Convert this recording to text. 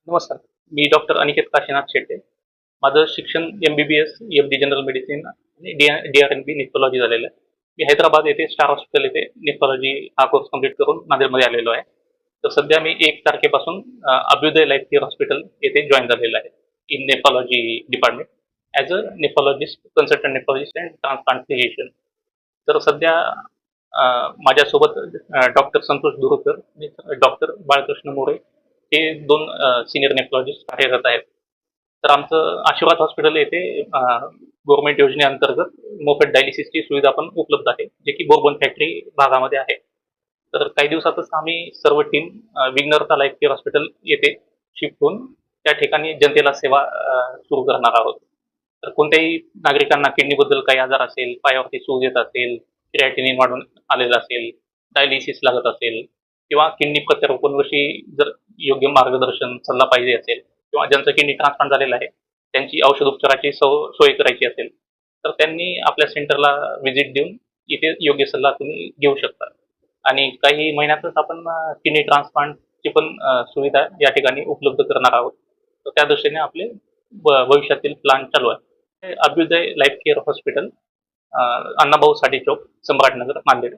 नमस्कार. मी डॉक्टर अनिकेत काशीनाथ शेट्टे. माझं शिक्षण एम-बी-बी-एस, एम-डी जनरल मेडिसिन आणि डी-आर-एन-बी नेफ्रोलॉजी झालेलं आहे. मी हैदराबाद येथे स्टार हॉस्पिटल येथे नेफ्रोलॉजी हा कोर्स कंप्लीट करून नांदेडमध्ये आलेलो आहे. तर सध्या मी 1 तारखेपासून अभ्युदय लाईफ केअर हॉस्पिटल येथे जॉइन झालेलो आहे. In nephrology department as a nephrologist, consultant nephrologist and transplant physician. तर सध्या माझ्यासोबत डॉक्टर संतोष दुरुकर आणि डॉक्टर बाळकृष्ण मोरे हे 2 सीनियर नेफ्रोलॉजिस्ट कार्यरत आहेत. तर आमचं आशीर्वाद हॉस्पिटल येथे गव्हर्नमेंट योजनेअंतर्गत मोफत डायलिसिसची सुविधा पण उपलब्ध आहे, जे की बोरबन फॅक्टरी भागामध्ये आहे. तर काही दिवसातच आम्ही सर्व टीम विघ्नहर्ता लाईफ केअर हॉस्पिटल येथे शिफ्ट होऊन त्या ठिकाणी जनतेला सेवा सुरू करणार आहोत. तर कोणत्याही नागरिकांना किडनीबद्दल काही आजार असेल, पायावरती सूज येत असेल, क्रिएटिनिन वाढून आलेलं असेल, डायलिसिस लागत असेल किंवा किडनी प्रत्यारोपणाविषयी जर योग्य मार्गदर्शन, सल्ला पाहिजे असेल किंवा ज्यांचं किडनी ट्रान्सप्लांट झालेलं आहे, त्यांची औषधोपचाराची सोय करायची असेल, तर त्यांनी आपल्या सेंटरला व्हिजिट देऊन इथे योग्य सल्ला तुम्ही घेऊ शकता. आणि काही महिन्यातच आपण किडनी ट्रान्सप्लांटची पण सुविधा या ठिकाणी उपलब्ध करणार आहोत. तर त्या दृष्टीने आपले भविष्यातील प्लॅन चालू आहे. Abhyudaya life care hospital, Annabhau Sathe चौक, सम्राटनगर, नांदेड.